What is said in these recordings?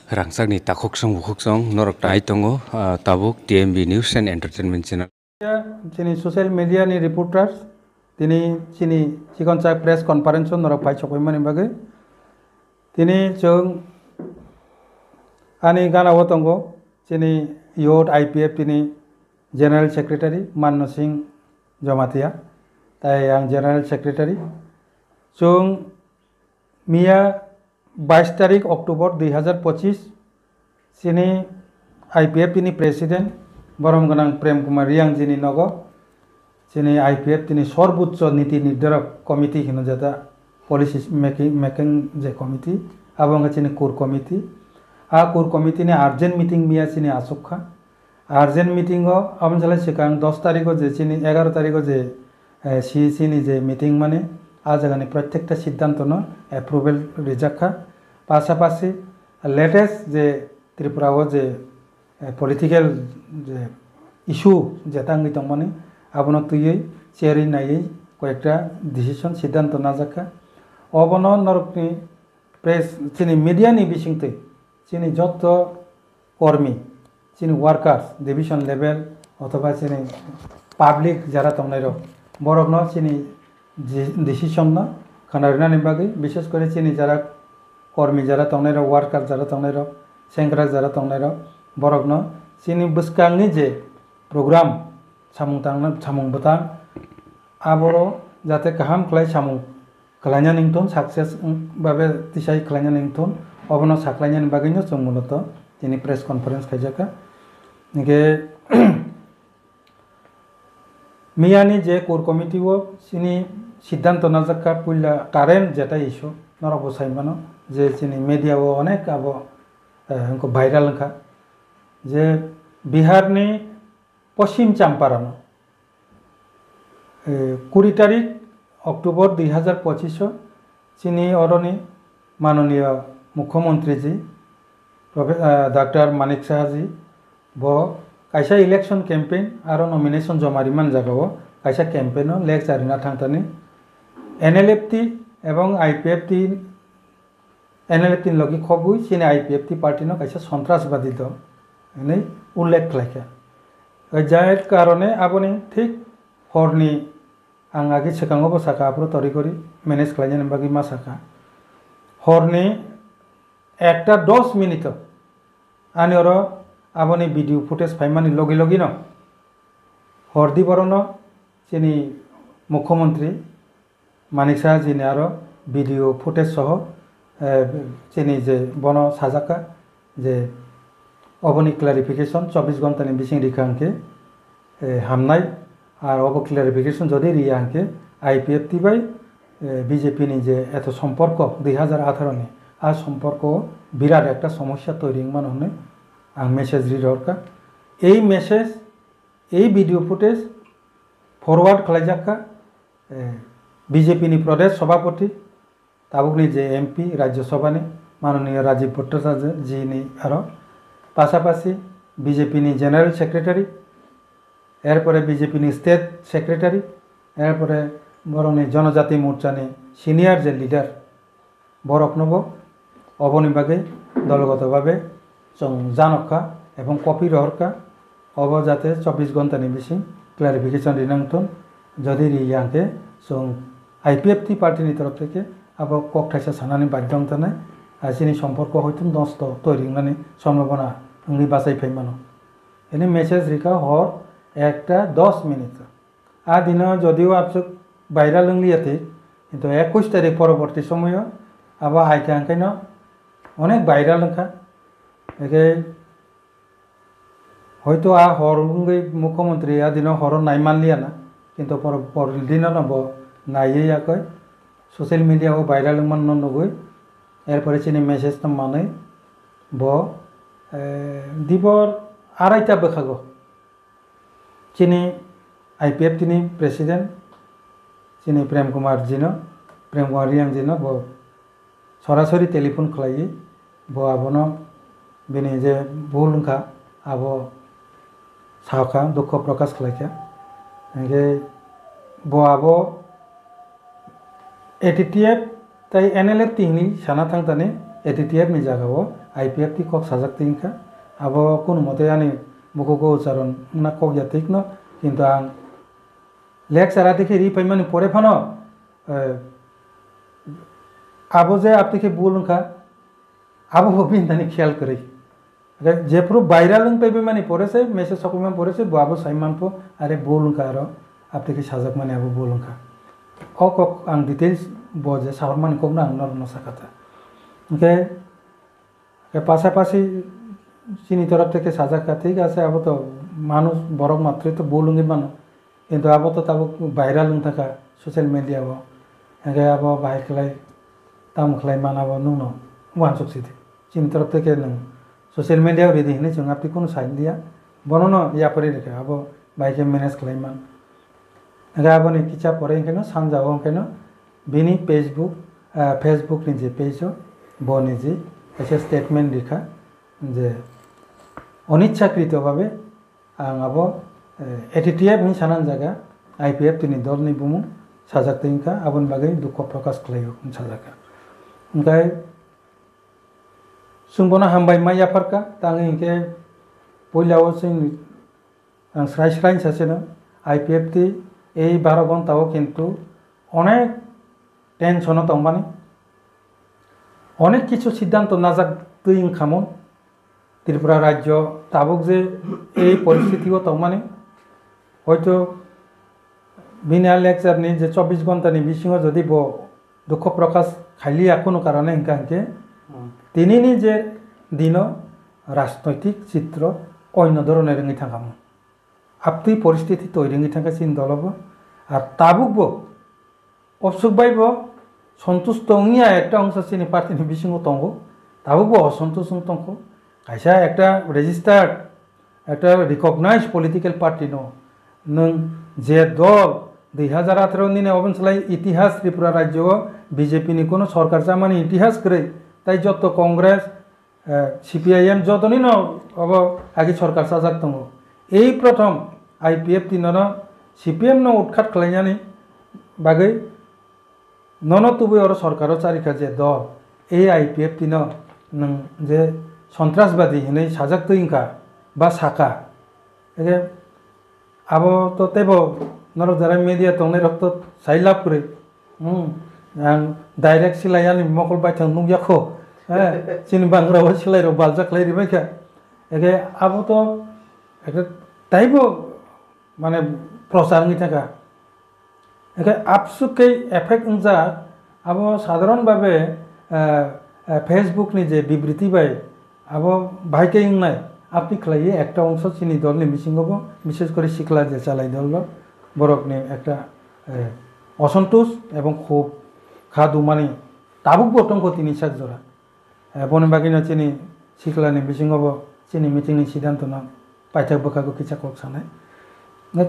Rangsakni takoksong bukoksong norok tai tongo tabuk TMB News and Entertainment Channel. Chini social media ni reporters tini chini chikonchak press conference norok pai chokoimani bage tini chung ani gana wotongo chini yot IPF tini General Secretary Manno Singh Jomatia tai yang General Secretary chung Mia 22 तारीख October 2025 चीनी IPF तिनी president बरम गनांग प्रेम कुमार रियांग जिनी नगो चीनी IPF तिनी सर्वोच्च नीति निर्धारक committee हिनो जाता policy making जे committee आबंगा चीनी कोर कमिटी आ कोर कमिटी ने अर्जेंट मीटिंग मिया चीनी आसुखा अर्जेंट मीटिंग अबन चला सिकांग 10 तारीख जे चीनी 11 तारीख जे चीनी जे मीटिंग माने आज जगह प्रत्येकटा सिद्धांत न एप्रुवेल रिजाखा पाशापाशी लेटेस्ट जे त्रिपुरा जे पलिटिकल जे इशू जेतांगी तंगमाने आबनो तुयै चेरी नायै कयेकटा डिसिशन सिद्धांत नाजाखा अबनो नरकनि प्रेस चीनी मीडिया नि बिसिंगते चीनी जत कर्मी चीनी वर्कार्स डिविजन लेवल अथवा चीनी पब्लिक जारा तंगनायरो बरकनो चीनी डिसिशन न खानारिनानि बागै विशेष करे चीनी जारा कर्मी जारा तंगनायरो वर्कार जारा तंगनायरो सेंग्रा जारा तंगनायरो बरकनो चीनी बसकांगनि जे प्रोग्राम सामुं बतां आबरो जाते गाहाम खलाय सामुं खलायना निंथन सक्सेस बाबे तिसाय खलायना निंथन अबनो साख्लायनानि बागैनो जों मूलत चीनी प्रेस कॉन्फ्रेंस खायजाका निके मियानी जे कोर कमिटी वो चीनी सिद्धांत नाजाका पुल्ला कारेंट जेटा इशू नरक साइमानो जे चीनी मीडिया वो अनेक अब उनको वायरल का जे बिहार ने पश्चिम चंपारण 20 तारीख अक्टोबर 2025 चीनी अरनी माननीय मुख्यमंत्री जी डॉक्टर मानिक शाह जी वो कैसा इलेक्शन कैंपेन और नॉमिनेशन जमारिमान जगह कैसा कैंपेन लेग जारिना थांतानी NLFT एवं IPF NLFT लगी खबुई चीनी IPF पार्टी न कैसा सन्त्रासबादी दल नहीं उल्लेख खालायखा जाय कारणे आबनी ठीक हरनी आं आगे सिगाङाव बसाखा आपरो तरी करी मेनेज खालायनायनि बागै मा साखा हरनी 1:10 मिनिट आनि अर आबनी वीडियो फुटेज फाइमानि लगी लगी न हरदी बरन चीनी मुख्यमंत्री मानिक शाह जी ने आरो वीडियो फुटेज सह चीनी जे बन साजाका जे अबनी क्लारिफिकेशन 24 घंटा बिसिं रिखांके हामनाय और अब क्लारिफिकेशन जदि रियांके IPF बाय बीजेपी नि जे एत सम्पर्क 2018 नि आ सम्पर्क बिराट एक समस्या तैरि माने आं मेसेज रिडरका এই मेसेज এই वीडियो फुटेज फरवार्ड खालायजाखा बीजेपी नि प्रदेश सभापति ताबुकनि जे MP राज्यसभा नि माननीय राजीव भट्टाचार्य जी नि आरो पाशापाशी बीजेपी नि जनरल सेक्रेटारी एरपरे बीजेपी नि स्टेट सेक्रेटारी एरपरे बरनि जनजाति मोर्चा नि सिनियर जे लिडार बरकनबो अबनि बागै दलगत भावे जों जानखा एवं कपि रहरका अब जाते 24 घंटा बिसिं क्लारिफिकेशन रिनांथन जदि रियांके जों IPF पार्टी नि तरफ थेके अब ककथायसा सानानि बाध्यंतानाय आसिनि सम्पर्क हयतो नष्ट तैरिंनानि सम्भावना उंनि बासाय फैमानो एने मेसेज रिका हर 1:10 मिनिट आ दिन जदिও आपसो भाइराल लियाते किन्तु 21 तारिख परवर्ती समय अब आइकांखायनो अनेक भाइराल ओंखा एके हयतो आ हरंगै मुख्यमंत्री आ दिन हर नायमान लियाना किन्तु पर दिन नब नायैयाखै सोशल मीडिया को भाइराल मन नगै एरपरे चीनी मेसेज न माने ब दिबर आराइटा बखागो चीनी IPF तिनी प्रेसिडेंट चीनी प्रेम कुमार रियांग जी न ब सरासरि टेलीफोन खालायो ब आबनो बिनि जे भुल ओंखा आब साखा दुख प्रकाश खालायखा एके ब आब ATTF ताई NLFT नि साना थांतानि ATTF नि जागाव IPF ti kok sajak tingka abo kun mote ani muko ucharon na kok ya tik no কিন্তু ang lek sara দেখে রি পাইমানি পরে ফানো আবো যে আপনি বলুন খা আবো হবিন তানি খেয়াল করে যে পুরো ভাইরাল পাইবে মানে পড়েছে মেসেজ সকলমান পড়েছে আবো সাইমান পো আরে বলুন খা আর আপনি সাজাক মানে আবো বলুন খা কক আং ডিটেলস বজে সাহর মানে কক না আং নসা কথা ওকে পাশাপাশি চিনি তরফ থেকে সাজাকা ঠিক আছে আবো তো মানুষ বড় মাত্রই তো বলুঙ্গি মানুষ কিন্তু আবো তো তাবো ভাইরাল থাকা সোশ্যাল মিডিয়াবো একে আবো বাই খেলাই তাম খেলাই মানাবো নুন ওয়ান সক্সিতে চিনি তরফ থেকে নং সোশ্যাল মিডিয়াও রেডি হিনে जों আপনি কোনো সাইড দিয়া বনো ইয়া পরে রেখে আবো বাইকে ম্যানেজ খেলাই মান একে আবো নি কিচা পরে কেন সানজাও কেন বিনি ফেসবুক নি যে পেজ বনি যে এসে স্টেটমেন্ট লেখা যে অনিচ্ছাকৃতভাবে आं आबो एटिटिएफ नि सानान जागा IPF तिनि दलनि बुमु साजाक तिंका आबन बागै दुख प्रकाश खालायो साजाका ओमफ्राय सुंबना हामबाय माइ आफारका तांगे इनके पयलाव जों आं स्राय स्राय सासेनो IPF ति এই 12 ঘন্টাও কিন্তু অনেক টেনশন তংবানি অনেক কিছু সিদ্ধান্ত নাজাক তুই খামন ত্রিপুরা রাজ্য তাবুক যে এই পরিস্থিতিও তংমানে হয়তো বিনা লেকচারনি যে 24 ঘন্টানি বিসিং যদি দুঃখ প্রকাশ খাইলি কোনো কারণে হিংকে তিনিনি যে দিন রাজনৈতিক চিত্র অন্য ধরনের রেঙি থাকাম আপনি পরিস্থিতি তৈরি থাকা চিন দলব আর তাবুকব অসুখ বাইব সন্তুষ্ট ইয়া একটা অংশ চিনি পার্টিনি বিসিং তঙ্গ তাবুকব অসন্তুষ্ট তঙ্গ কাইসা একটা রেজিস্টার্ড একটা রিকগনাইজ পলিটিক্যাল পার্টি নং যে দল 2018 দিনে অবনসলাই ইতিহাস ত্রিপুরা রাজ্য বিজেপি নি কোনো সরকার চামানি ইতিহাস করে তাই যত কংগ্রেস CPIM যতনি ন অব আগে সরকার সাজাক দङ এই প্রথম IPF তিনন CPM ন উৎখাত খালাইনানি বাগৈ নন তুবৈ আর সরকারও চারিখা যে দল এই IPF তিন নং যে সন্ত্রাসবাদী হিনে সাজাক তৈঙ্কা বা সাকা একে আবো তো তেব নরক যারা মিডিয়া তংনে রক্ত সাই লাভ করে ডাইরেক্ট সিলাইয়ানি মকল বাইথাং নুগিয়াখো হ্যাঁ চিনি বাংলাও সিলাই র বালজা খালাই রিবাইখা একে আবো তো একটা তাইব মানে প্রচারনি থাকা একে আপসুকই এফেক্ট যা আবো সাধারণভাবে ফেসবুক নি যে বিবৃতি বাই আবো ভাইকে ইংনাই আপনি খাইয়ে একটা অংশ চিনি দলনি মিছিংব বিশেষ করে শিখলা যে চালাই দল বরকনি একটা অসন্তোষ এবং ক্ষোভ খাদু মানে তাবুক বটঙ্ক তিনি সাক জোড়া বনে বাগিনা চিনি শিখলানি মিছিংব চিনি মিটিংনি সিদ্ধান্ত না পাইথাক বকাগো কিছা কক সানাই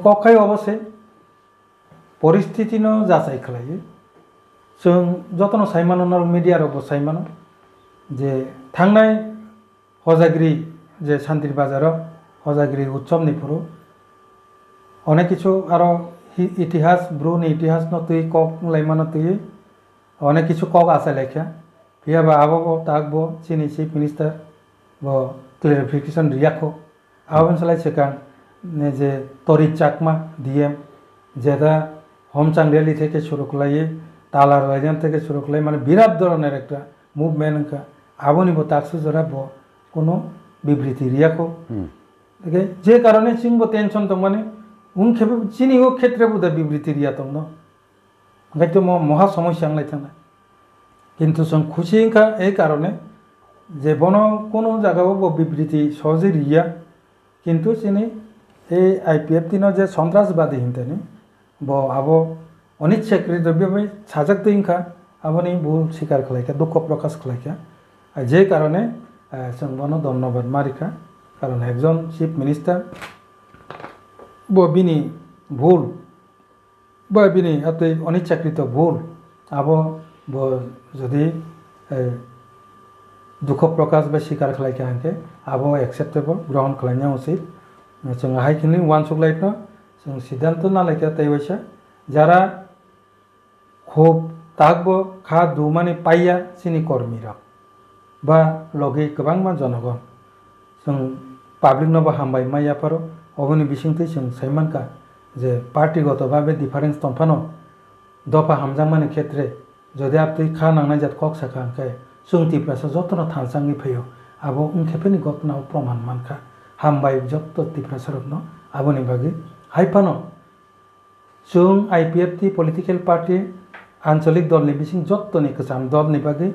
কখাই অবশ্যই পরিস্থিতি ন যাচাই খাইয়ে जों যতন সাইমানো মিডিয়ার অব সাইমানো যে থাংনাই হজাগিরি যে শান্তির বাজার হজাগিরি উৎসব নিপুরু অনেক কিছু আরো ইতিহাস ব্রুনি ইতিহাস ন তুই কক লাইমানো তুই অনেক কিছু কক আছে লেখা ফিয়াবা আবো তাকবো চিনি চিফ মিনিস্টার ব ক্লারিফিকেশন রিয়াখো আবন সালাই সেকান যে তরিত চাকমা DM যেটা হোমচাং র্যালি থেকে শুরু করলাইয়ে তালার রাইজান থেকে শুরু করলাই মানে বিরাট ধরনের একটা মুভমেন্ট আবনিব তাকসু জরা ব কোনো বিবৃতি রিয়াখো দেখে যে কারণে চিংব টেনশন তো মানে উন খেপে চিনি ও ক্ষেত্রে বোধহয় বিবৃতি রিয়া তো তো মহা সমস্যা আংলাই থানা কিন্তু খুশি এই কারণে যে বন কোনো জায়গাও বিবৃতি সহজে রিয়া কিন্তু চিনি এই IPF তিন যে সন্ত্রাসবাদী হিনতেনি ব আবো অনিচ্ছাকৃতভাবে সাজাক তৈঙ্কা আবনি ভুল স্বীকার খালাইকা দুঃখ প্রকাশ খালাইকা যে কারণে जों बनो धन्यबाद मारिका कारण एकजन चिफ मिनिस्टार बिनी भूल बिनी अतै अनिच्छाकृत भूल आबो जदि दुख प्रकाश बा स्वीकार खालायखा आंके आबो एक्सेप्टेबल ग्रहण खालायना उचित जों हाइखिनि वान सुगलाइट जों सिद्धांत नालायखा तैवैसा যারা খুব তাকবো খা দুমানি পাইয়া চিনি কর্মীরা बा लगे गोबां जनगण जों पाब्लिक नबा हामबाय माइयाफोराव अबनि बिसिंथि जों साइमानका जे पार्टीगतभावे डिफारेंस तंफानो दफा हामजांमानि क्षेत्रे যদি আপনি খা নাंनाय जात कक साखा अंखाय जोंथिफ्रासो जतन थांसांनि फैयो आबो उनखेफेनि घटनाव प्रमाण मानखा हामबाय जत्त तिफ्रासरबनो आबोनि बागै हाइफानो जों आईपीएफटी पलिटिकल पार्टी आंचलिक दलनि बिसिं जत्तनि गोजाम दलनि बागै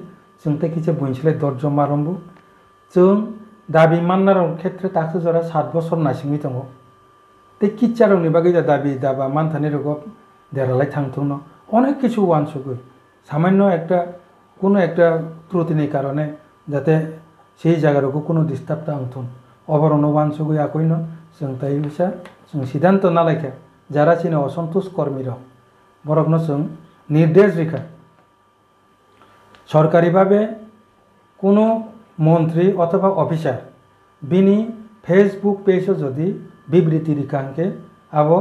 जों तेकिसे बुंसलाय दर्ज मारम्बु जों दाबि माननार क्षेत्रे ताकु जरा 7 বছর नासिंनि दङ ते किच्चारनि बागै दाबि दाबा मानथानि रगब देरालाय थांथुनो अनेक किछु वानसुगै सामान्य একটা কোনো একটা ত্রুটির কারণে যাতে সেই জায়গারও কোনো ডিস্টার্ব থাকতুন অবরণ ওয়ানসুগৈ আকইন जों তাই বিসা जों সিদ্ধান্ত না লাইখা যারা চিনে অসন্তোষ কর্মীরা বরকনো जों নির্দেশ রেখা সরকারিভাবে কোনো মন্ত্রী অথবা অফিসার বিনি ফেসবুক পেজও যদি বিবৃতি রেখাঙ্কে আবো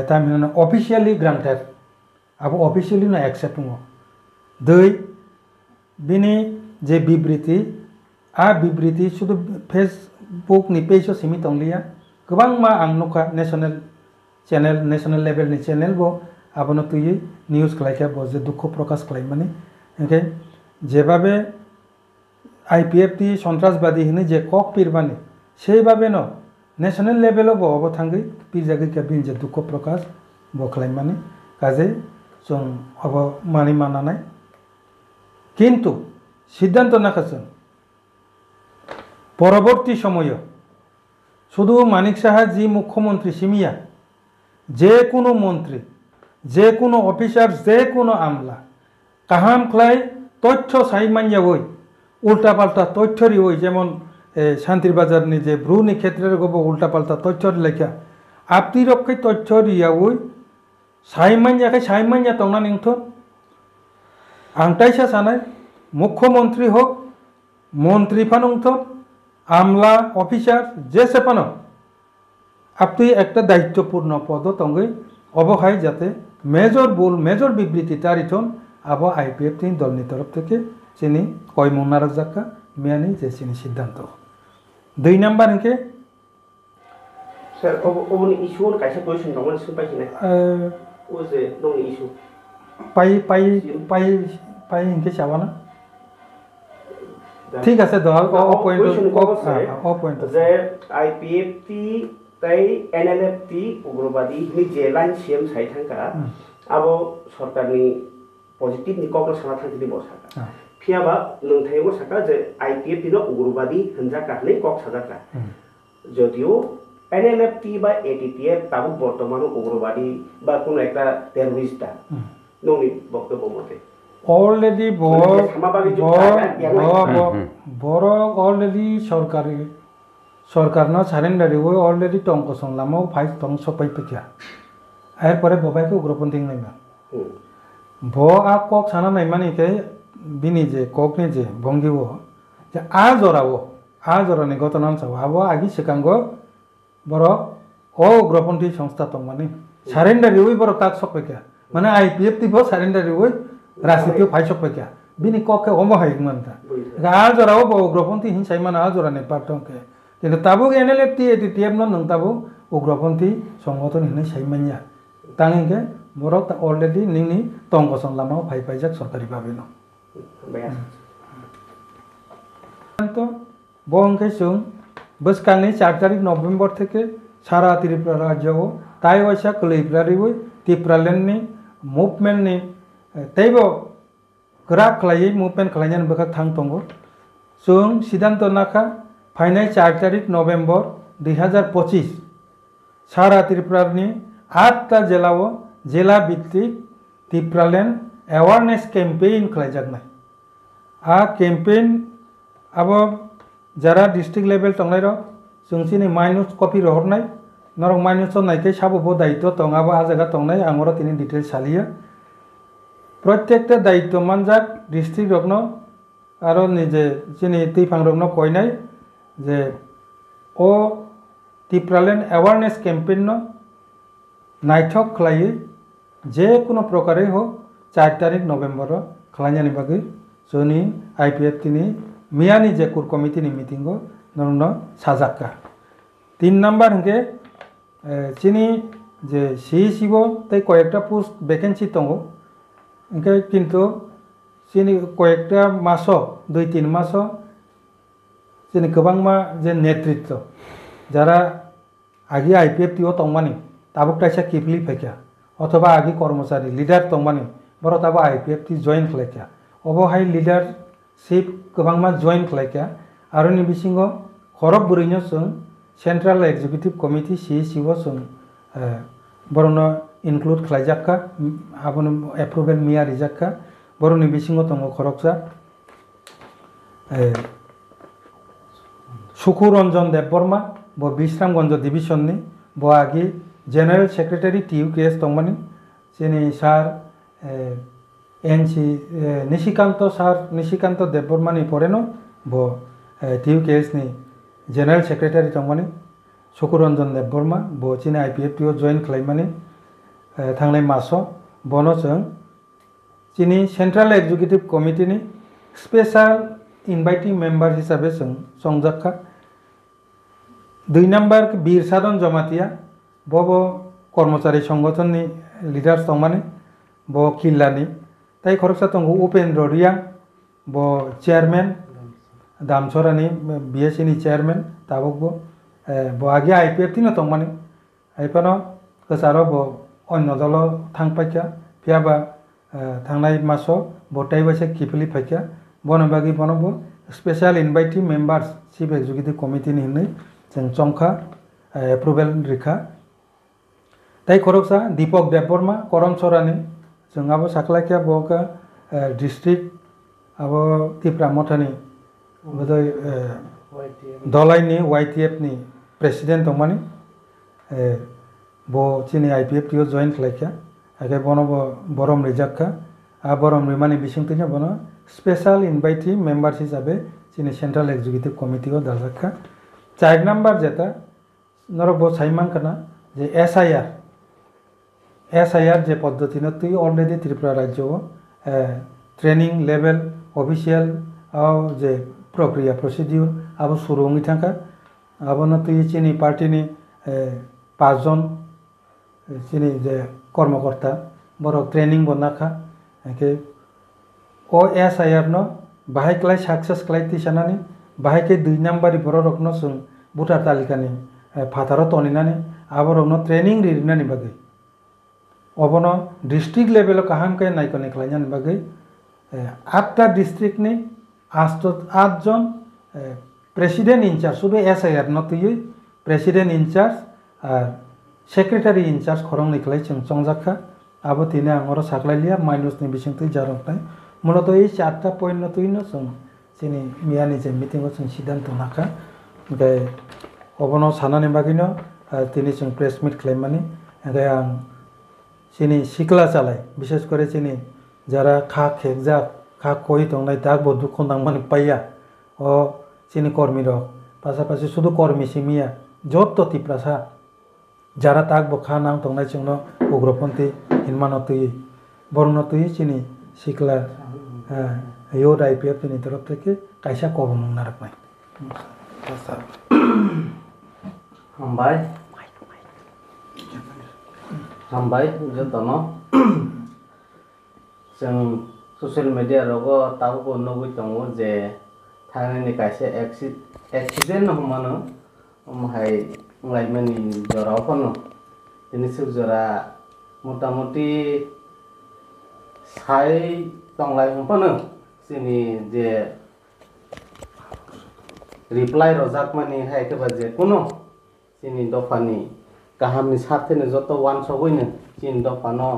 তামিলনাডু অফিসিয়ালি গ্রান্টেড आबो अफिसियली ना एक्सेप्ट दङ दै बिनि जे बिबृति आ बिबृति शुधु फेसबुक नि पेजो सिमि तंलिया गोबां मा आं नखा नेशनल लेवल नि चैनल बो आबोनो तुइ न्यूज खलाइखा बो जे दुख प्रकाश खलाइ माने ओके जेबाबे आईपीएफटी सन्त्रासबादी हिने जे कक पिरबानि सेइबाबे न नेशनल लेवल बो अबो थांगै पिरजागै का बिन जे दुख प्रकाश बो खलाइ माने काजे जों अब मानि मानानाय किन्तु सिद्धांत नाखासों परवर्ती समय शुधु मानिक साहा जी मुख्यमंत्री सिमिया जे कोनो मंत्री जे कोनो अफिसार जे कोनो आमला काहाम खलाय तथ्य साइमान्यावै उल्टा पाल्टा तथ्यरि ओइ जेमन शांतिर बाजारनि जे ब्रुनि क्षेत्रे गबो उल्टा पाल्टा तथ्यरि लेखा आपति रक्षै तथ्यरियावै साइमान्या तंना निंथ आंटाइसा सानाय मुख्यमंत्री हो मंत्री फानंथ आमला ऑफिसार जेसे फानो आपति एक दायित्वपूर्ण पद तंगै अबहाय जाते मेजर बिबृति तारिथन आबो आईपीएफटी दलनि तरफ থেকে চিনি কয় মুনারক জাকা মিয়ানি যে চিনি সিদ্ধান্ত 2 নাম্বার ইনকে স্যার ওবনি ইস্যুর কাইসা পজিশন দङ सुन पाइसिना was the only issue. पाई इनके चावाना ठीक है दो पॉइंट जे आईपीएफटी ताई एनएलएफटी उग्रवादी नि जे लाइन सीएम साइ थांका आबो सरकारनि पजिटिभ नि कग्र साना थांखिनि बसाका फियाबा नोंथायबो साका जे आईपीएफटी नो उग्रवादी हनजाका नै कक साजाका जदियो एनएलएफटी बा एटीटीएफ ताबु बर्तमान उग्रवादी बा कोनो एकटा टेररिस्ट नोंनि बक्तब्য मते অলরেডি বড় অলরেডি সরকার না সারেন্ডারি ওই অলরেডি টঙ্ক সংলামও ফাইজ টং সপাই পেকিয়া এরপরে ববাইকে উগ্রপন্থী নাইমা ভ আ কক সানা নাইমানিকে বিনি যে ককনি যে ভঙ্গিও যে আ জরানি ঘটনা চাও আবো আগি সেকাঙ্গ বড় উগ্রপন্থী সংস্থা তং মানে সারেন্ডারি ওই বড় কাক সপাইকা মানে आईपीएफटी बो सारेन्डारि ओइ राजनीतियाव फायसपायका बिनि कके अमहायमोन ता आजराव बो उग्रपन्थी हिंसाय माना आजरानि पार्टंके किन्तु ताबु एनएलएफटी एटीटीएफ न नों ताबु उग्रपन्थी संगठन हिनै सायमान्या तांगिके बरक अलरेडी निनि तंगसन लामाव फायपायजाक सरकारि भाबेनो तो बंके जों बोसकांनि 4 तारिख नभेम्बर থেকে सारा त्रिपुरा राज्योआव ताय वैसा कलैफ्रारिवै त्रिपुरालेण्डनि मुभमेन्टनि तैबो गोरा खालायै मुभमेन्ट खालायनानै बोखा थां दङ जों सिद्धांत नाखा फाइनाय 4 तारिख नभेम्बर 2025 सारा त्रिपुरानि 8टा जिल्लायाव जिल्ला भित्तिक त्रिपुरालेण्ड एवारनेस कैम्पेइन खालायजानाय आ कैम्पेइन अब जरा डिस्ट्रिक्ट लेवल तंनाय र जों सिनि माइनस कपि रहरनाय नरक माइनस नायके साबो दायित्व तंगाबो आ जायगा तंनाय आंगरो तिनि डिटेल्स सालिया प्रत्येकटा दायित्व मानजाक डिस्ट्रिक्ट रकनो आरो निजे जिनि दैफां रकनो कयनाय जे ओ त्रिपुरालेण्ड एवारनेस कैम्पेइन न नायथक खालायै जे कोनो प्रकारै हो 4 तारिख नभेम्बर खालायनायनि बागै जोंनि IPFT नि मियानि जे कोर कमिटि नि मीटिंग नरनो साजाक्का 3 नम्बर हंके चिनी जे CEC बो तै कयेकटा पोस्ट वैकेंसी दंगो इनके किन्तु चिनी कयेकटा मासो 2-3 मासो चिनी गोबांमा जे नेतृत्व যারা आगे IPFT ओ तंगमानी ताबुक ताइसा किपली फैक्या अथवा आगे कर्मचारी लिडार तंगमानी बरो ताबो IPFT जॉइन खलायक्या अबो हाय लिडारशिप गोबांमा जॉइन खलायक्या आरो नि बिसिङो खरब बुरैनो जों सेंट्रल एग्जीक्यूटिव कमिटी CEC ओ जों बरोनो इनक्लूड खलायजाक्का आबोनो एप्रुवेल मिया रिजाक्का बरोनि बिसिङो तंगो खरकसा सुकुरंजन देबबर्मा बो विश्रामगंज डिविजन नि बो आगे जनरल सेक्रेटारी TUKS तंगमानी जेनि सार NC निशिकांत देबबर्मा नि परेनो बो TUKS नि जनरल सेक्रेटारी तंगमानी सुकुरंजन देबबर्मा बो चिनि IPFT ओ जॉइन खलायमानी थांनाय मासो बोनो जों चिनि सेंट्रल एग्जीक्यूटिव कमिटि नि स्पेशल इनवाइटिंग मेम्बर हिसाबै जों संजाक्का 2 नम्बर बीर साधन जमातिया बो कर्मचारी संगठन नि लिडार्स तंगमानी बो किल्लानी ताई खरकसा तंगो उपेन्द्र रिया बो चेयरमैन दामसरानी BSC नि चेयरमैन ताबकबो बो आगे IPFT न तंगमानी आइपानो कसारो बो अन्य दल थांपाक्या फियाबा थांनाय मासो बो ताइबासे किफिलि फाक्या बनो बागि बनबो special inviting members chief executive committee नि नै जों चंखा एप्रुवेल रिखा ताई खरकसा दीपक देबबर्मा करमसरानि जों आबो साखलायख्या बका डिस्ट्रिक्ट आबो तिप्रा मथानि बदय दलाइनि YTF नि प्रेसिडेंट दंमानि बो चिनि IPFT ओ जॉइन खलायख्या आगे बनबो बरम रिजाक्का आ बरम रिमानि बिसिंतिनो बनो स्पेशल इनवाइटिंग मेम्बार्स हिसाबै चिनि सेंट्रल एग्जीक्यूटिव कमिटि ओ दाजाक्का 4 नम्बर जेता नरबो साइमान कना जे SIR जे पद्धति न तुई ऑलरेडी त्रिपुरा राज्य ट्रेनिंग लेवल ऑफिशियल और जे प्रक्रिया प्रोसीड्यूर अब शुरू होंगी थाका अब न तुई चिनी पार्टी नि 5 जन चिनी जे कर्मकर्ता बरो ट्रेनिंग बनाखा के ओ SIR न बाहाय क्लाय सक्सेस क्लाय तिसानानि बाहाय के 2 नम्बर बरो रखनो जों भोटार तालिकानि फाथारो तनिनानि आबरनो ट्रेनिंग रिरिनानि बागै अबनो डिस्ट्रिक्ट लेवल काहाम के नायकनि खलायनानि बागै 8टा डिस्ट्रिक्ट नि 8 जन प्रेसिडेंट इंचार्ज सुबे SIR न तुई प्रेसिडेंट इंचार्ज और सेक्रेटारी इंचार्ज खरं निखलाय जों संजाखा आबो तिने आंगरो साखलायलिया माइनस नि बिसिंथि जारंथाय मूलत এই 4টা पॉइंट न तुई न जों चिनि मियानि जे मीटिंग ओ जों सिद्धांत नाखा ओमफ्राय अबनो सानानि बागैनो तिनि जों प्रेस मिट खालाममानि ओमफ्राय आं चिनि सिक्ला चालाय विशेष करे चिनि যারা খা খেকজা খা কই দंनाय दाग बदु खन्दांमानि पाइया ओ चिनि कर्मीर पासापासि शुधु कर्मी सिमिया जत तिप्रासा যারা তাক বখা নাং দंनाय जोंनो उग्रपन्थी हिनमानतुई बरनतुई चिनि सिक्ला योर IPFT नि तरफ থেকে কাইসা কবম নারপাই हामबाय जतनो जों ससियेल मिडिया रगो ताबो नगै दङो जे थांनायनि कायसे एक्सिडेन्ट हमनो ओमहाय लाइमोननि जराव फनो दिनै सुजरा मोटामोटी साय दंलाय हमफनो जोंनि जे रिप्लाइ रजाक मानि हायके बाजे कोनो जोंनि दफानि गाहामनि साथेनो जत वान सबैनो चिन दफानो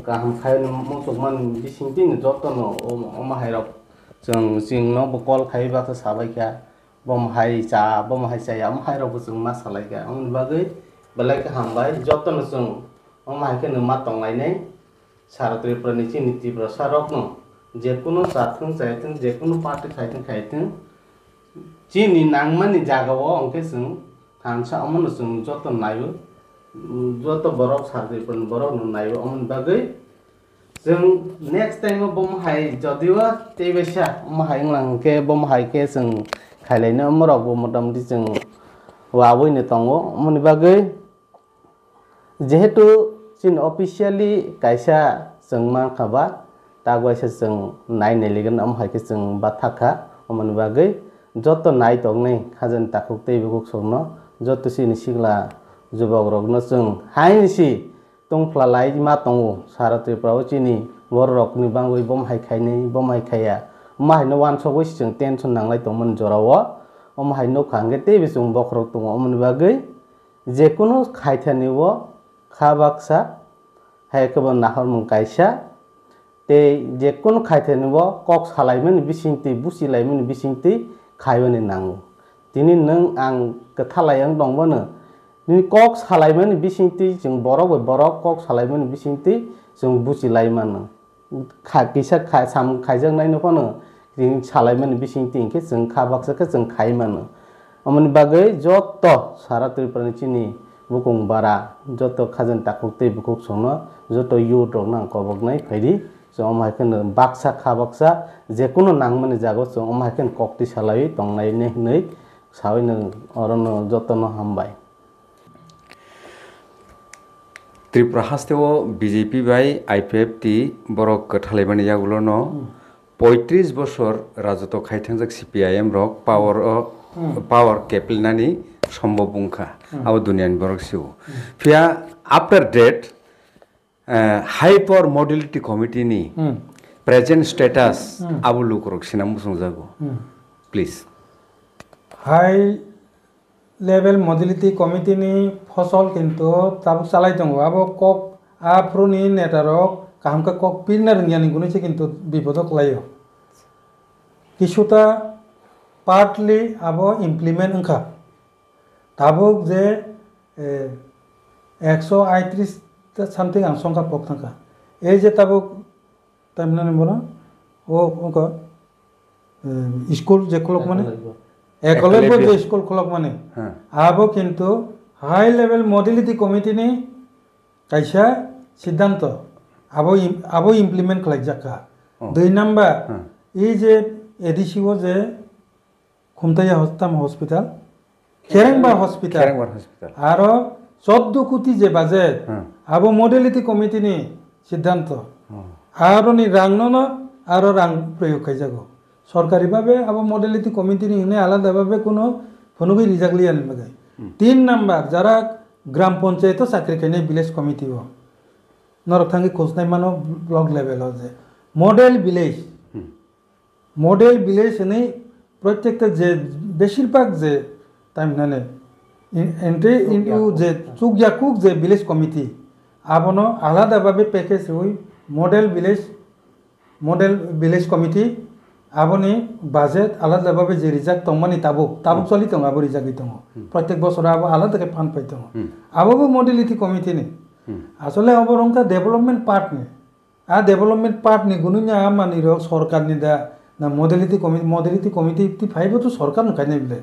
गाहाम खायनो मोसौमान बिसिंथिनो जतनो अमाहायरक जों जिंनो कल खायबाथ साबायखा बमहाय जाया अमाहायरकबो जों मा सालायगा उन बागै बेलायके हामबाय जतनो जों अमाहायखनो मा दंलायनाय सारत्रिप्रनि चिनिति प्रसारकनो जेकुनो जाथों जायथों जेकुनो पार्टी खायथों चिनि नांमानि जागाव अंके जों थांसा अमन जों जतन नायबो जत बरफ सारत्रिप्रनि बरफ नायबो अमन बागै जों नेक्स्ट टाइम बमहाय जदिव तेबेसा बमहाय लांके बमहाय के जों खायलायनो मरावबो मटामटी जों वावैनो दङो मोनि बागै जेहेतु चिन अफिशियली कायसा जों मानखाबा तागवायसा जों नायनाय लेगोन बमहायके जों बाथाखा मोनि बागै जत नाय दंनै खाजन ताखुक तेबेकुक संनो जत सिनि सिगला जुबावरगनो जों हायनिसि तंफ्लालाय मा दङो सारा त्रिपुराव चिनि बररकनि बांगै बमहाय खायनै बमहाय खाया माहायनो वानसगै जों टेनसन नांलाय दंमोन जराव माहायनो खांगे तेबे जों बखरक दङ मोनि बागै जेकुनु खायथानिवो खाबाक्सा हायखबो नाहर मुं कायसा ते जेकुनु खायथानिवो कक सालायमोन बिसिंति बुसिलायमोन बिसिंति खायवनि नांगौ दिनै नों आं थालायं दंबोनो नि कक सालायमोन बिसिंति जों बरक कक सालायमोन बिसिंति जों बुसिलायमान किसा साम खायजोंनायनो फनो जों सालायमोन बिसिंति इनके जों खाबाक्साखौ जों खायमान अमनि बागै जत सारा त्रिपुरानि चिनि बुकुं बारा जत खाजन ताकुकते बुकुक संनो जत युथ रंना कबकनाय फैरि जों अमायखनो बाक्सा खाबाक्सा जेकुनु नांमनि जागो जों अमायखन कक्ति सालाय दंनायने नै सावैनो अरनो जतन हामबाय त्रिपुरा हास्तेव बीजेपी बाय IPFT बरक थालायबानि जागुलो न 35 बছর राजत्व खायथांजक CPIM रक पावर केपलिनानि सम्भव बुंखा आव दुनियानि बरक सिउ फिया after date high power modality committee नि प्रेजेंट स्टेटस आबु लुकरक सिना मुसुं जागो please high level modality committee नि फसल किंतु ताबु चालाय दङ आबो कक आफ्रोनि नेटारक कामका कक पिरनार नियानि गुनिसे किंतु बिपदक लायो किछुता पार्टली आबो इमप्लिमेंट ओंखा ताबुक जे 138 सामथिं आं संखा पक थांखा ए जे ताबुक तामनानि बोला ओ ओंखा स्कूल जे खलक माने एकलेबो जे स्कूल खलक माने आबो किंतु हाई लेवल मॉडलिटी कमिटी नि कायसा सिद्धांत आबो इमप्लिमेंट खालाय जाका 2 नम्बर ई जे एडिसिओ जे खुमताया हॉस्पिटल खेरेंबा हॉस्पिटल आरो 14 कोटी जे बाजेट आबो मॉडलिटी कमिटी नि सिद्धांत आरो नि रांनो आरो रां प्रयोग खाय जागो सरकारी भावे आबो मॉडलिटी कमिटी नि ने आलादा भावे कोनो फनुगै रिजागलियान बागै 3 नम्बर जरा ग्राम पंचायत चाकरी खायनाय विलेज कमिटी हो नरक थांगि खोजनाय मानो ब्लक लेवल हो जे मॉडल विलेज नै प्रत्येकटा जे बेशिरभाग जे टाइम नाने एंट्री इनटू जे चुगयाकुक जे विलेज कमिटी आबनो आलादा भावे पैकेज होई मॉडल विलेज कमिटी आबोनि बाजेट आलादा भावे जे रिजाक तंमानि ताबुक चलि दङ आबो रिजाक दङ प्रत्येक बছर आबो आलादा के फान्ड पाइ दङ आबो मॉडलिटी कमिटी नि आसले अबरंका डेवलपमेंट पार्ट नि आ डेवलपमेंट पार्ट नि गुनुnya मानि र सरकार नि दा ना मॉडलिटी कमिटी ति फाइबो तो सरकार न खायनाय बिले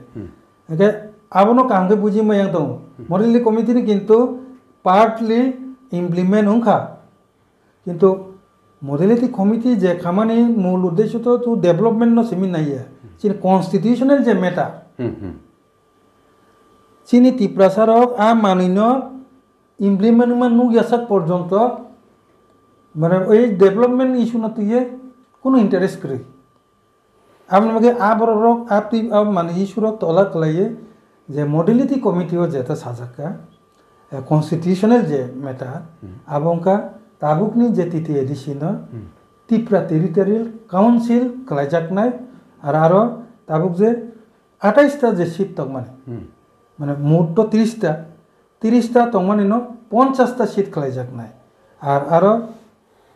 एके आबनो कांगे बुझि मयं दङ मॉडलिटी कमिटी नि किंतु पार्टली इमप्लिमेंट होंखा किंतु मॉडलिटी कमिटी जे खामानि मूल उद्देश्य तो डेवलपमेंट न सिमिन नाइया चिन कॉन्स्टिट्यूशनल जे मेटा चिनि तिप्रासारक आ मानिनो इमप्लिमेंट मान नु यासक पर्यंत माने ओइ डेवलपमेंट इशू न तुये कोनो इंटरेस्ट करि आमन मगे आ बररक आपति अब माने इशू रक तला कलाये जे मॉडलिटी कमिटी हो जेता साजाका कॉन्स्टिट्यूशनल जे मेटा आबंका ताबुकनि जे तिथि एडिशन त्रिपुरा टेरिटोरियल काउंसिल कलायजाकनाय आरो ताबुक जे 28 टा जे सीट तक माने मोट तो 30 टा तंमानि न 50 टा सीट कलायजाकनाय आरो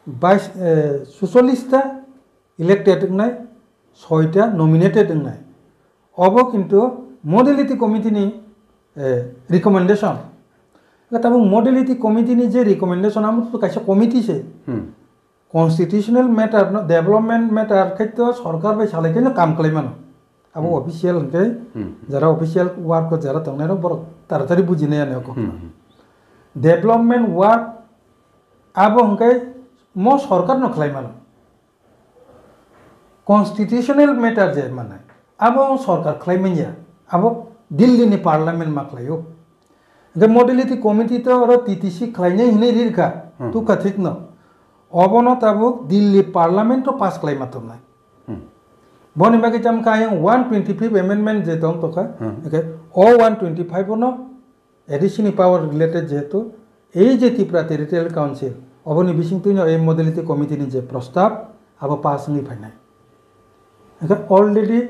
46 टा इलेक्टेड नाय 6 टा नॉमिनेटेड नाय अब किंतु मॉडलिटी कमिटी नि रिकमेंडेशन ताबुक मॉडलिटी कमिटी नि जे रिकमेंडेशन आम तो कैसे कमिटी से कॉन्स्टिट्यूशनल मैटर डेवलपमेंट मैटर खैतो सरकार बाय सालायकेनो काम खालायमानो आबो ऑफिशियल हंके जरा ऑफिशियल वर्क को जरा तंगनाय बर तारातारि बुजिनायानो को डेवलपमेंट वर्क आबो हंके म सरकार न खालायमानो कन्स्टिट्यूशनल मैटर जे माने अब सरकार खालायमानिया अब दिल्ली नि पार्लियामेंट मा खालायो जे मॉडलिटी कमिटी तो और टीटीसी खालायने हिने रिरका तू कथिक न अबनो ताबो दिल्ली पार्लियामेंट तो पास खालायमातो ना बनि बाकी जम कायं 125 अमेंडमेंट जे दं तो का ओके ओ 125 नो एडिशनल पावर रिलेटेड जेहेतु এই যে ত্রিপুরা টেরিটোরিয়াল কাউন্সিল অবনি বিসিং তুই এই মডেলিটি কমিটিনি যে প্রস্তাব আব পাস নি ফাইনাই এখন অলরেডি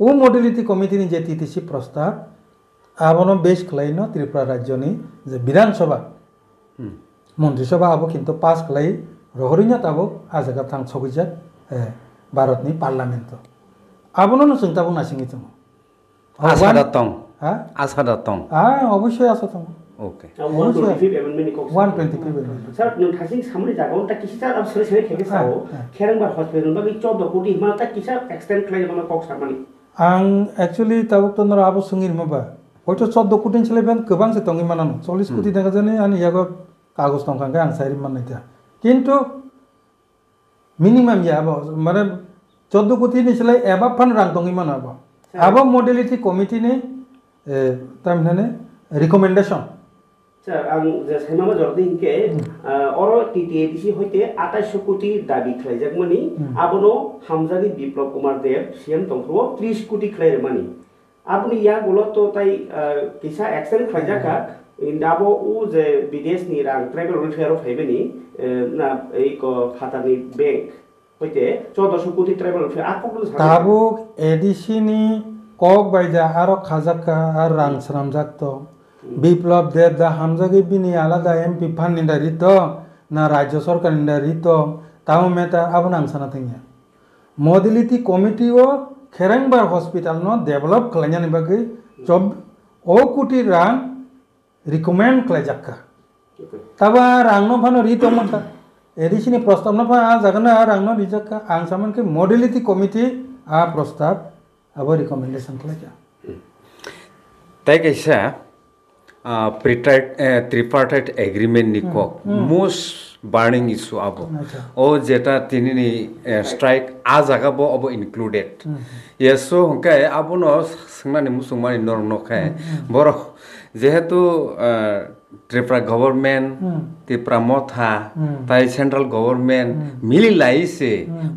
ও মডেলিটি কমিটিনি যে টিটিসি প্রস্তাব আবনো বেশ খলাইন ত্রিপুরা রাজ্যনি যে বিধানসভা মন্ত্রিসভা আব কিন্তু পাস খলাই রহরিনা তাবো আজাগা থাং ছবিজা ভারতনি পার্লামেন্ট আবনো নসং তাবো নাসিংই তং আসাদা তং হ্যাঁ আসাদা তং অবশ্যই আছে তং okay 125 amendment ni kok 125 amendment sir nun thasing samri jaga ta kisa ab sere sere kheke sao kherang bar hospital ba 14 koti himana ta kisa extend khlai jama kok samani आं actually Tabuk तो नरा आबो सुंगिर मबा हयतो 14 कोटी छलेबेन गोबां से तंगि मानानो 40 कोटी टाका जाने आनि यागो कागज तंखांगे आं साइरि माननायता किन्तु मिनिमाम या आबो माने 14 कोटी नि छले एबा फन रां तंगि मानो आबो मॉडलिटी कमिटी नि तामने recommendation sir ang je saimama jordi hinke oro TTADC hoite 28 koti dabi khlaijak mani abono hamjani biplop kumar dev CM tongkhro 30 koti khlair mani apni ya gulo to tai kisa action khlaijaka indabo u je bidesh ni rang tribal welfare of hebeni na ei ko khatani bank hoite 14 koti tribal welfare akoklo tabu ADC ni kok baija aro khajaka ar rang sramjak to Biplab Deb দা হামজাগে বিনি আলাদা MP fund নিন্দারিত না রাজ্য সরকার নিন্দারিত তাও মেটা আবনাং সানা থিয়া modality committee ও খেরেংবার hospital ন develop খালাইনি বাকি job ও কোটি রাং recommend খালাইজাক্কা তাবা রাং ন ফানো রিত মতা এডিশনি প্রস্তাব ন ফা জাগনা রাং ন রিজাক্কা আং সামানকে মডেলিটি কমিটি আ প্রস্তাব আবার রিকমেন্ডেশন খালাইজা তাই কাইসা tripartite agreement ni kok most burning issue abo o jeta tinini strike a jaga bo abo included yeso honkai abo no singmani musungmani norm no khai boro jehetu Tripura government Tripura motha tai central government mili laise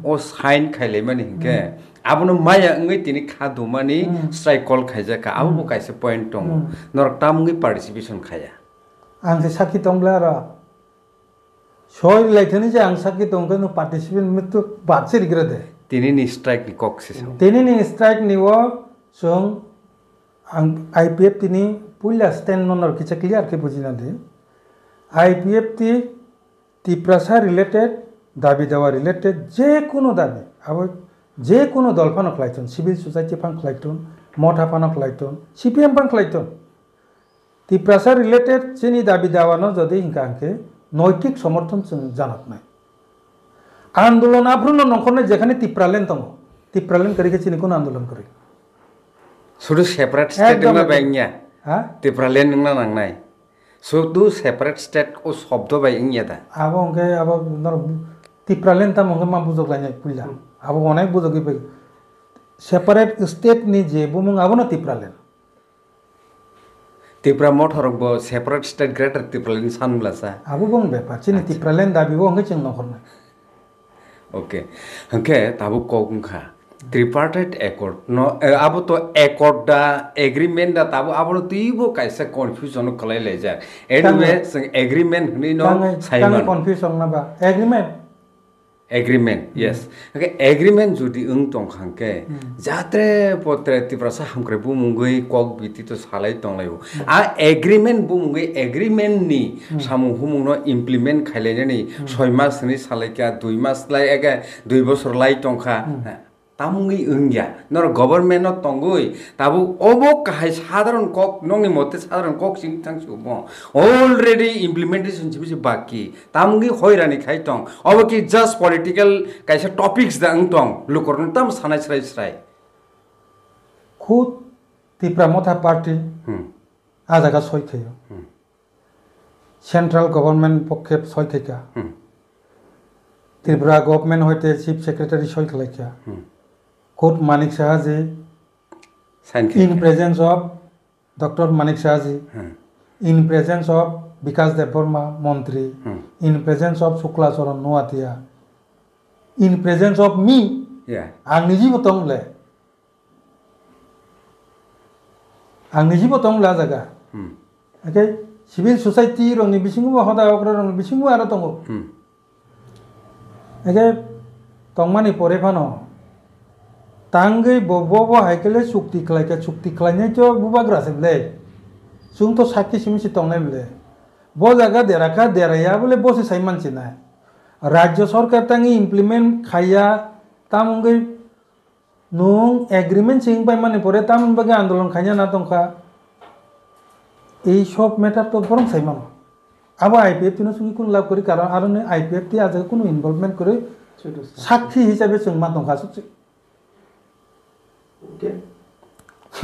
o sign khaile mani hinke abono maya ngai tini khadu mani strike call khaija ka abo kaise point tong nor tamungi participation khaya आं से साखी तंगला र सय लाइथनि जे आं साखी तंगो न participate में तो बात से रिग्रेट है tini ni strike ni kok se तेनि नि स्ट्राइक निवो जों आं आईपीएफ तिनि पुला स्टैंड ननर किचा क्लियर के बुझिना दे आईपीएफ ति टिप्रासा रिलेटेड दाबी दावा रिलेटेड जे कोनो दाबी अब जे कोनो दल फान खलाइतन सिविल सोसाइटी फान खलाइतन मथा फान खलाइतन सीपीएम फान खलाइतन टिप्रासा रिलेटेड जेनि दाबी दावा न जदि हिंकांके नैतिक समर्थन जों जानत नाय आंदोलन आफ्रुन नखरने जेखाने टिप्रालेन दङ टिप्रालेन करिके चिनि कोन आंदोलन करि sudah separate state Ekdom nggak itu. baiknya ha Tipralen nggak nang nai sudah separate state o sobdo baiknya ta abo onke abo nor Tipraland ta monge ma bujok lainnya pulla abo onek bujogi pe separate state ni je bumung abo no Tipraland Tipra motor bo separate state greater Tipralen san belasa abo bong bepa chini Tipraland dabi bo onge ching nokor oke hangke tabu kogungkha tripartite accord no abo to accord da agreement da tabu abo tibo kaisa confusion khalai leja anyway sing agreement ni no tang saiman confusion na ba agreement yes okay agreement judi ung tong khangke jatre potre tiprasa hamkre bu mungoi kok biti to salai tong layo a agreement bu mungoi agreement ni samu humung no implement khaile ni 6 mas ni salai ka 2 mas lai aga 2 bosor lai tong kha tamungi ungya nor government no tongoi tabu obo kahai sadharon kok nongni mote sadharon kok sing tang subo already implementation jibi baki tamungi hoirani khai tong obo ki just political kaisa topics da ang tong lukorn tam sanai srai खुद टिप्रा मथा party आजागा सय थैयो central government पक्षे सय थैका Tripura government হইতে chief secretary সই খালাইখা খোদ মানিক সাহাজি sign in presence of Dr. Manik Shahaji, in presence of Vikas Devarma Montri, in presence of Shukla Charan Noatia, in presence of me, yeah ang niji botong le, ang niji botong la jaga, okay, civil society rong ni bisingu hoda okra rong bisingu ara tongo, okay, tongmani pore phano. Tanggai bobo haikele sukti kelainnya itu bubagra sebelah. Sung to sakit sih tongnya belah. Bo jaga deraka deraya boleh bo sih saiman cina. Rajya Sarkar tangi implement kaya tamunggai nung agreement sing pai mani pore tamun bagai andolon kaya na tongka. এই সব matter তো বরং সাইমান আবার IPF তিন সঙ্গে কোন লাভ করি কারণ আর আইপিএফ টি আজ কোনো ইনভলভমেন্ট করে সাক্ষী হিসাবে जों मा दंखा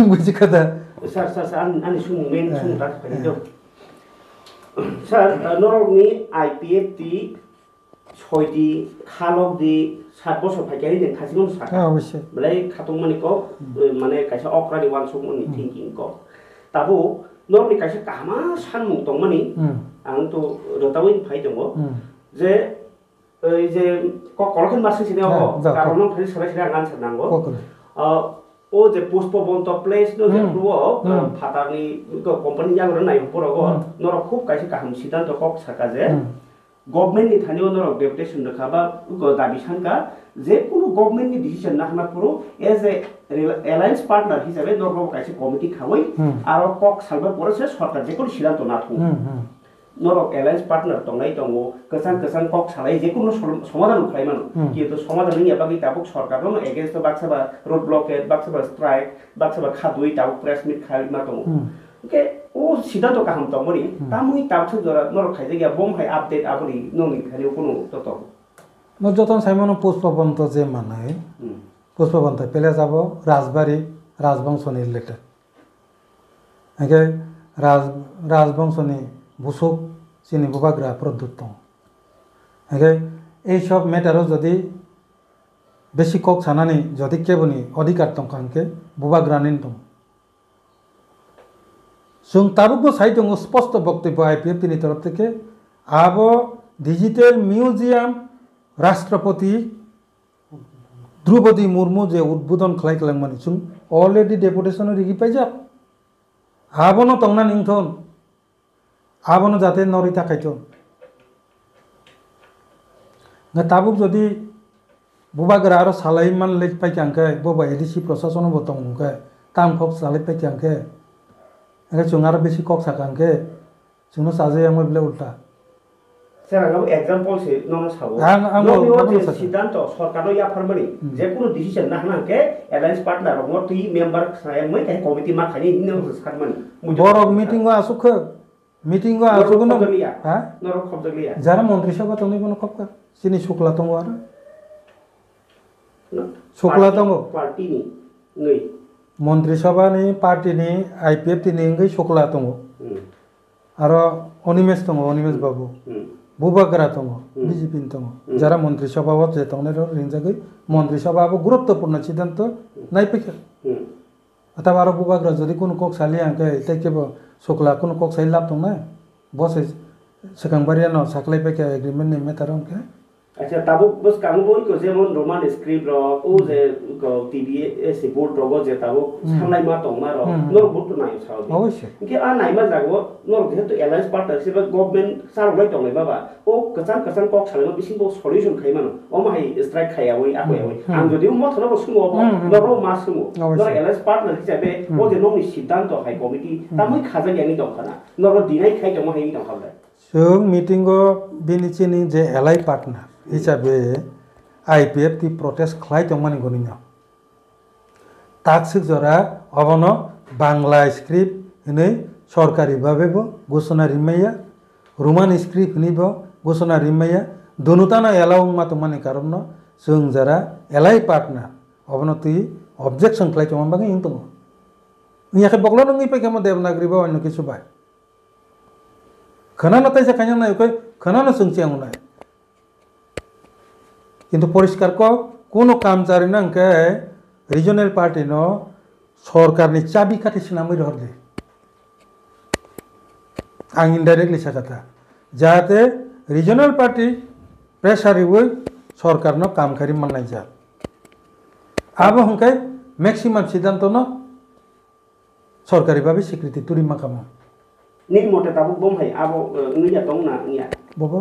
बुझी कदा sar ani sung men sung tak pani do sar norokni IPFT 6 di khalok di 7 বছর ফাইকারি দেন খাসিমন সাকা অবশ্যই বলে খাতংমানি ক মানে কাইসা অক্রানি ওয়ান সমনি থিংকিং ক তাবো norokni kaisa kahama sanmung tongmani ang to rotawin phai dongo je এই যে কলখন মাসে সিনে ও কারণ ফেরি সবাই সিনে গান ছাড়নাঙ্গো ও যে পুষ্পবন্ত প্লেস নো যে পুরো ফাটারনি কোম্পানি জাগর নাই পরগো নর খুব কাইছে কাহাম সিদ্ধান্ত কক সাকা যে গভর্নমেন্ট নি থানিও নর ডেপুটেশন রাখাবা দাবি সানকা যে কোনো গভর্নমেন্ট নি ডিসিশন না হানা পুরো এজ এ অ্যালায়েন্স পার্টনার হিসাবে নর কাইছে কমিটি খাওই আর কক সালবা পরেছে সরকার যে কোনো সিদ্ধান্ত না থু নরক অ্যালায়েন্স পার্টনার তংনাই দङ गोजान কক সালাই যে কোনো সমাধান খাইমানো কিন্তু সমাধান নিয়া বাকি তাবুক সরকার নো এগেইনস্ট বাক্সাবা রোড ব্লকেট বাক্সাবা স্ট্রাইক বাক্সাবা খাদুই তাবুক প্রেস মিট খাইমা দङ ওকে ও সিদ্ধান্ত কাহাম তমরি তামুই তাবছ জরা নরক খাইজে গিয়া বম হাই আপডেট আবরি ননি খালিও কোনো তত ন যতন সাইমন পুষ্পবন্ত যে মানে পুষ্পবন্ত পেলে যাব রাজবাড়ি রাজবংশনী রিলেটেড আগে রাজবংশনী বুসুক চিনি বুবাগ্রা প্রদ্যুত্ত আগে এই সব ম্যাটারও যদি বেশি কক সানানি যদি কেবনি অধিকার তংকানকে বুবাগ্রানিন দं जों তারুকবো সাই দङ স্পষ্ট বক্তব্য আইপিএফ তিনি তরফ থেকে আবো ডিজিটাল মিউজিয়াম রাষ্ট্রপতি দ্রৌপদী মুর্মু যে উদ্বোধন খালাইখালাংমানি जों অলরেডি ডেপুটেশন রিগি পাইজাক আবনো তংনা নিংথন আবনো যাতে নরি থাকাইতো না তাবুক যদি বুবাগ্রা আরো সালাইমান লেখ পাইকাংকে ববা এডিসি প্রশাসন বতংকে তাম খব সালাই পাইকাংকে আগে जों আরো বেশি কক সাকাংকে जोंनो সাজে আমই বলে উল্টা সেরাগাও एग्जांपल সে ননো সাবো ননো সিদ্ধান্ত সরকারও ইয়া ফারমানি যে কোনো ডিসিশন না হানাকে অ্যালায়েন্স পার্টনার ও তুই মেম্বার সায় মই কাই কমিটি মা খানি নিনো সারমানি বড় মিটিং ও আসুক মিটিং ও আসুক না হ্যাঁ নরক খবদলিয়া যারা মন্ত্রিসভা তংনি কোন খবকা চিনি শুক্লা তং আর শুক্লা তং পার্টি নি নই মন্ত্রিসভা নি পার্টি নি আইপিএফ নি নঙ্গই শুক্লা তং আর অনিমেশ তং অনিমেশ বাবু বুবাগ্রা তং বিজেপি তং যারা মন্ত্রিসভা হচ্ছে তংনের রিনজাগই মন্ত্রিসভা আবো গুরুত্বপূর্ণ সিদ্ধান্ত নাই পেকে অথবা আরো বুবাগ্রা যদি কোনো কক সালি আঙ্কে তাইকে শুক্লা কোনো কক সাই লাভ তং না বসে সেকাংবারিয়া ন সাকলাই পেকে এগ্রিমেন্ট নেমে তারংকে আচ্ছা তাবো বস কামু বই কো যেমন রোমান স্ক্রিপ্ট র ও যে টিভি এসি বোর্ড রগো যে তাবো সামলাই মা তং মা র নর বুট নাই সাও অবশ্যই কি আর নাই মা জাগো নর যেহেতু অ্যালায়েন্স পার্টনারশিপ গভর্নমেন্ট সারলাই তং নাই বাবা ও কাচান কক সালানো বিসিং বো সলিউশন খাইমানো ও মাই স্ট্রাইক খাইয়াওই আকয়াওই আং যদি ও মথনা বো সুমো নর মা সুমো নর অ্যালায়েন্স পার্টনার হিসাবে ও যে নংনি সিদ্ধান্ত হাই কমিটি তামই খাজা জ্ঞানী দংখানা নর দিনাই খাই তং হাই দংখালা जों मिटिंगो बिनिचिनि जे एलाइ पार्टनार हिसाबै आईपीएफ टी प्रोटेस्ट खालाय दंमानि गनिनो ताकसिक जरा अबनो बांला स्क्रिप्ट हनै सरकारि भाबेबो घोषणा रिमाया रोमान स्क्रिप्ट हनैबो घोषणा रिमाया दुनुताना एलाउ मातमानि कारनो जों जरा एलाइ पार्टनार अबनो ती ऑब्जेक्शन खालाय दंमानि इंतङ नियाखे बगलो नङै पैकेमो देवनागरि बा अन्य किछु बाय खोनानो ताइसा खायनो नाय खै खोनानो सोंथि आं नाय কিন্তু পরিষ্কার কোনো কামচারি না অঙ্কে রিজনাল পার্টি ন সরকারনি চাবি কাঠি সিনাमै হরলে आं इनडाइरेक्टली साकाता जाहाते रिजनल पार्टी प्रेसारिवै सरकारनो कामखारि माननाय जा आबो हंखाय मैक्सिमाम सिद्धांत न सरकारी भाबे स्वीकृति तुरि माखामो nin mote tabu bom hai abo ngiya tong na ngiya बबो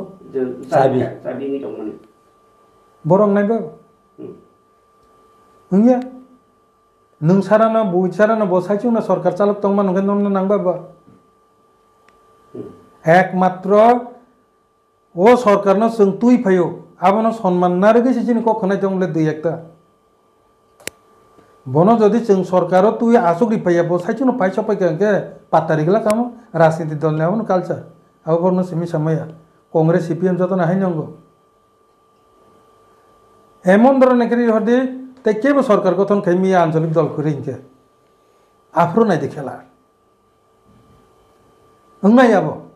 sabi ni tong man borong नायबो ओंगिया नों साराना बुइ साराना बसाइचुना सरकार चालक तंगमान हंखाय नन नांबाबो एकमात्र ओ सरकारनो जों तुइ फायो आबनो सम्मान नारगेसि जिनि कखनाय दंले दुइ एकटा बनो जदि जों सरकारो तुइ आसुग्रि फाया बसाइचुनो फाइसा फाइके पातारिगला कामो राजनीति दल नेवनो कालचार आबो बनो सिमि समया कांग्रेस सीपीएम जतो नाहाय नंगो एमन धरने करि हदि तेकेबो सरकार गठन खाइमिया आंचलिक दल करिंके आफ्रो नाय देखेला ओंनाय आबो